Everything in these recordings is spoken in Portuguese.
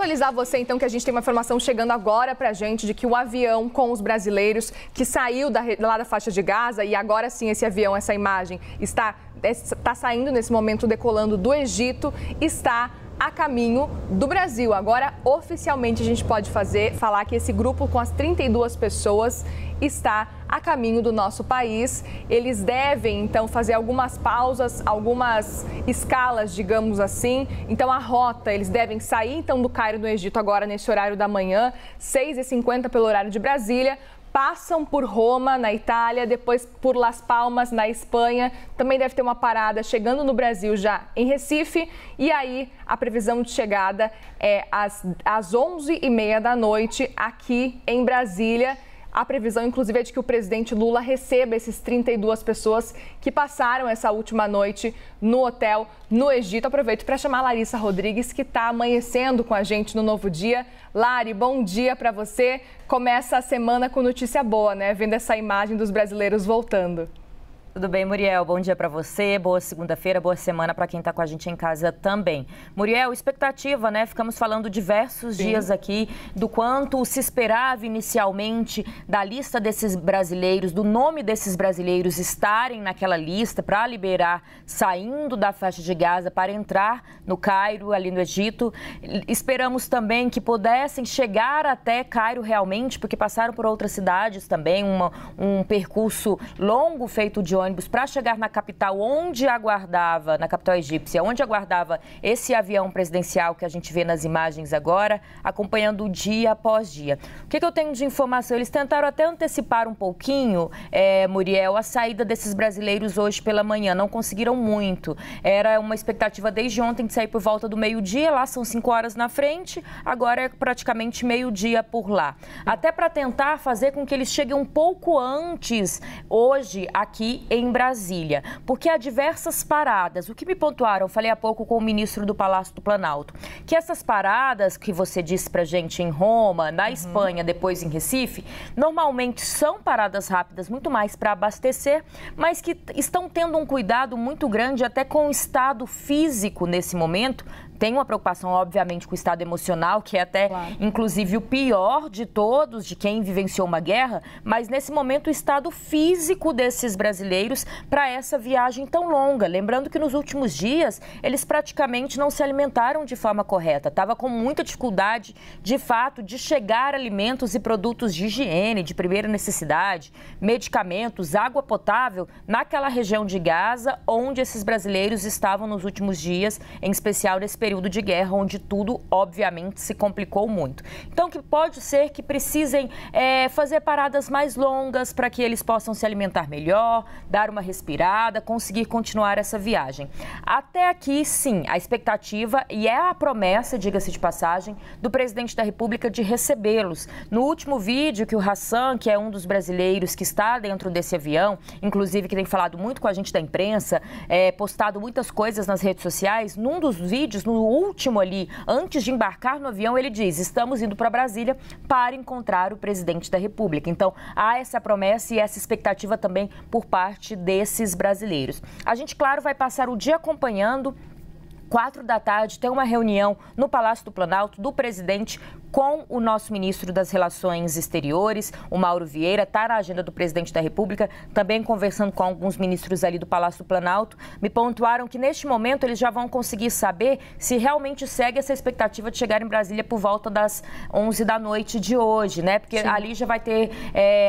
atualizar você, então, que a gente tem uma informação chegando agora pra gente de que o avião com os brasileiros que saiu lá da faixa de Gaza, e agora sim esse avião, essa imagem, está saindo nesse momento, decolando do Egito, está a caminho do Brasil. Agora, oficialmente, a gente pode falar que esse grupo com as 32 pessoas está a caminho do nosso país. Eles devem, então, fazer algumas pausas, algumas escalas, digamos assim. Então, a rota, eles devem sair, então, do Cairo, no Egito, agora nesse horário da manhã, 6h50 pelo horário de Brasília. Passam por Roma, na Itália, depois por Las Palmas, na Espanha. Também deve ter uma parada chegando no Brasil já em Recife. E aí, a previsão de chegada é às 11h30 da noite aqui em Brasília. A previsão, inclusive, é de que o presidente Lula receba esses 32 pessoas que passaram essa última noite no hotel no Egito. Aproveito para chamar a Larissa Rodrigues, que está amanhecendo com a gente no Novo Dia. Lari, bom dia para você. Começa a semana com notícia boa, né? Vendo essa imagem dos brasileiros voltando. Tudo bem, Muriel? Bom dia para você, boa segunda-feira, boa semana para quem está com a gente em casa também. Muriel, expectativa, né? Ficamos falando diversos dias aqui do quanto se esperava inicialmente da lista desses brasileiros, do nome desses brasileiros estarem naquela lista para liberar, saindo da faixa de Gaza para entrar no Cairo, ali no Egito. Esperamos também que pudessem chegar até Cairo realmente, porque passaram por outras cidades também, um percurso longo feito de ônibus para chegar na capital, onde aguardava, na capital egípcia, onde aguardava esse avião presidencial que a gente vê nas imagens agora, acompanhando dia após dia. O que eu tenho de informação? Eles tentaram até antecipar um pouquinho, Muriel, a saída desses brasileiros hoje pela manhã. Não conseguiram muito. Era uma expectativa desde ontem de sair por volta do meio-dia, lá são 5 horas na frente, agora é praticamente meio-dia por lá. Até para tentar fazer com que eles cheguem um pouco antes, hoje, aqui em Brasília, porque há diversas paradas. O que me pontuaram, falei há pouco com o ministro do Palácio do Planalto, que essas paradas que você disse pra gente em Roma, na Espanha, depois em Recife, normalmente são paradas rápidas, muito mais para abastecer, mas que estão tendo um cuidado muito grande até com o estado físico nesse momento. Tem uma preocupação, obviamente, com o estado emocional, que é até, inclusive, o pior de todos, de quem vivenciou uma guerra, mas, nesse momento, o estado físico desses brasileiros para essa viagem tão longa. Lembrando que, nos últimos dias, eles praticamente não se alimentaram de forma correta. Estava com muita dificuldade, de fato, de chegar alimentos e produtos de higiene, de primeira necessidade, medicamentos, água potável, naquela região de Gaza, onde esses brasileiros estavam nos últimos dias, em especial nesse período de guerra, onde tudo, obviamente, se complicou muito. Então, que pode ser que precisem fazer paradas mais longas para que eles possam se alimentar melhor, dar uma respirada, conseguir continuar essa viagem. Até aqui, sim, a expectativa e é a promessa, diga-se de passagem, do presidente da República de recebê-los. No último vídeo que o Hassan, que é um dos brasileiros que está dentro desse avião, inclusive que tem falado muito com a gente da imprensa, postado muitas coisas nas redes sociais, num dos vídeos, no último ali, antes de embarcar no avião, ele diz: estamos indo para Brasília para encontrar o presidente da República. Então, há essa promessa e essa expectativa também por parte desses brasileiros. A gente, claro, vai passar o dia acompanhando. 4 da tarde, tem uma reunião no Palácio do Planalto do presidente com o nosso ministro das Relações Exteriores, o Mauro Vieira, está na agenda do presidente da República, também conversando com alguns ministros ali do Palácio do Planalto. Me pontuaram que neste momento eles já vão conseguir saber se realmente segue essa expectativa de chegar em Brasília por volta das 11 da noite de hoje, né? Porque ali já vai ter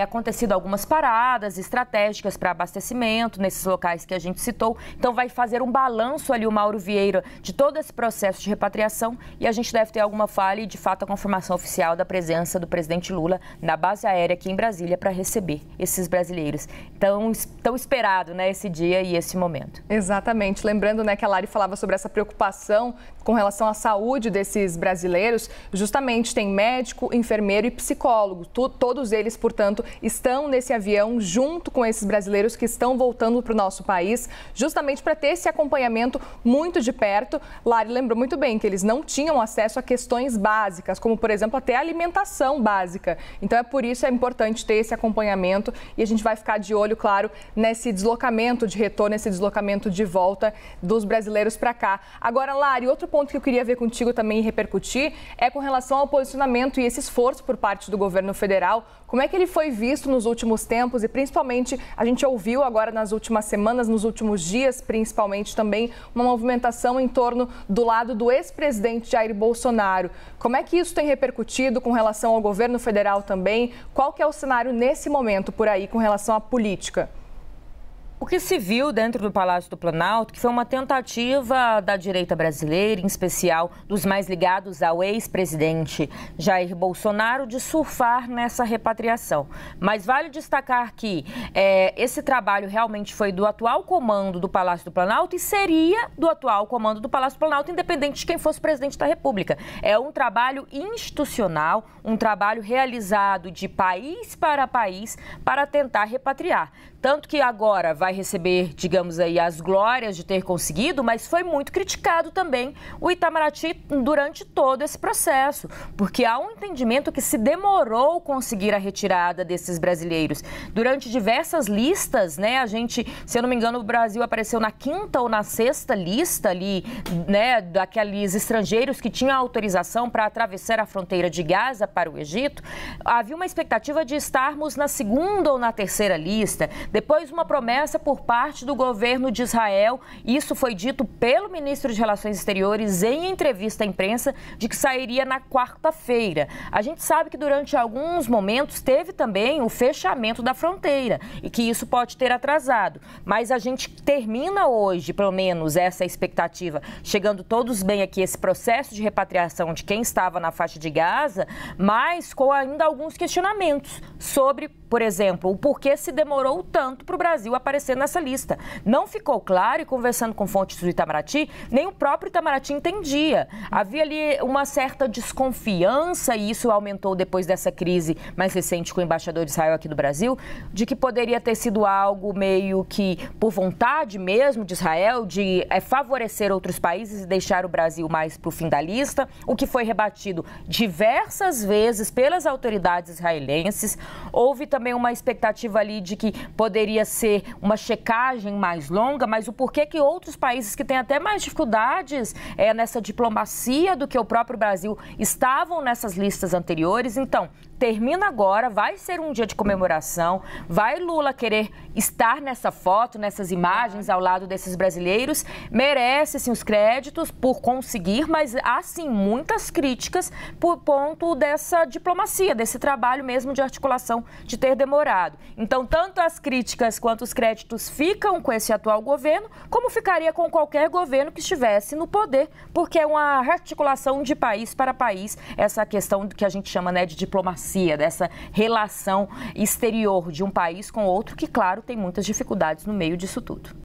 acontecido algumas paradas estratégicas para abastecimento nesses locais que a gente citou. Então vai fazer um balanço ali o Mauro Vieira de todo esse processo de repatriação e a gente deve ter alguma falha e, de fato, a confirmação oficial da presença do presidente Lula na base aérea aqui em Brasília para receber esses brasileiros. Então, tão esperado, né, esse dia e esse momento. Exatamente. Lembrando, né, que a Lari falava sobre essa preocupação com relação à saúde desses brasileiros. Justamente tem médico, enfermeiro e psicólogo. Todos eles, portanto, estão nesse avião junto com esses brasileiros que estão voltando para o nosso país, justamente para ter esse acompanhamento muito de perto. certo. Lari lembrou muito bem que eles não tinham acesso a questões básicas, como, por exemplo, até alimentação básica. Então, é por isso que é importante ter esse acompanhamento e a gente vai ficar de olho, claro, nesse deslocamento de retorno, nesse deslocamento de volta dos brasileiros para cá. Agora, Lari, outro ponto que eu queria ver contigo também e repercutir é com relação ao posicionamento e esse esforço por parte do governo federal. Como é que ele foi visto nos últimos tempos e, principalmente, a gente ouviu agora nas últimas semanas, nos últimos dias, principalmente também, uma movimentação em torno do lado do ex-presidente Jair Bolsonaro. Como é que isso tem repercutido com relação ao governo federal também? Qual que é o cenário nesse momento por aí com relação à política? O que se viu dentro do Palácio do Planalto, que foi uma tentativa da direita brasileira, em especial dos mais ligados ao ex-presidente Jair Bolsonaro, de surfar nessa repatriação. Mas vale destacar que esse trabalho realmente foi do atual comando do Palácio do Planalto e seria do atual comando do Palácio do Planalto, independente de quem fosse presidente da República. É um trabalho institucional, um trabalho realizado de país para tentar repatriar. Tanto que agora vai receber, digamos aí, as glórias de ter conseguido, mas foi muito criticado também o Itamaraty durante todo esse processo, porque há um entendimento que se demorou conseguir a retirada desses brasileiros. Durante diversas listas, né, a gente, se eu não me engano, o Brasil apareceu na 5ª ou na 6ª lista ali, né, daqueles estrangeiros que tinham autorização para atravessar a fronteira de Gaza para o Egito. Havia uma expectativa de estarmos na 2ª ou na 3ª lista. Depois, uma promessa por parte do governo de Israel, isso foi dito pelo ministro de Relações Exteriores em entrevista à imprensa, de que sairia na 4ª-feira. A gente sabe que durante alguns momentos teve também o fechamento da fronteira e que isso pode ter atrasado. Mas a gente termina hoje, pelo menos, essa expectativa, chegando todos bem aqui, esse processo de repatriação de quem estava na faixa de Gaza, mas com ainda alguns questionamentos sobre, por exemplo, o porquê se demorou tanto para o Brasil aparecer nessa lista. Não ficou claro, e conversando com fontes do Itamaraty, nem o próprio Itamaraty entendia. Havia ali uma certa desconfiança, e isso aumentou depois dessa crise mais recente com o embaixador de Israel aqui do Brasil, de que poderia ter sido algo meio que por vontade mesmo de Israel, de favorecer outros países e deixar o Brasil mais para o fim da lista, o que foi rebatido diversas vezes pelas autoridades israelenses. Houve também uma expectativa ali de que poderia ser uma checagem mais longa, mas o porquê que outros países que têm até mais dificuldades nessa diplomacia do que o próprio Brasil estavam nessas listas anteriores. Então, termina agora, vai ser um dia de comemoração, vai Lula querer estar nessa foto, nessas imagens ao lado desses brasileiros, merece sim os créditos por conseguir, mas há sim muitas críticas por ponto dessa diplomacia, desse trabalho mesmo de articulação, de ter demorado. Então, tanto as críticas quanto os créditos ficam com esse atual governo, como ficaria com qualquer governo que estivesse no poder, porque é uma articulação de país para país, essa questão que a gente chama, né, de diplomacia, dessa relação exterior de um país com outro, que, claro, tem muitas dificuldades no meio disso tudo.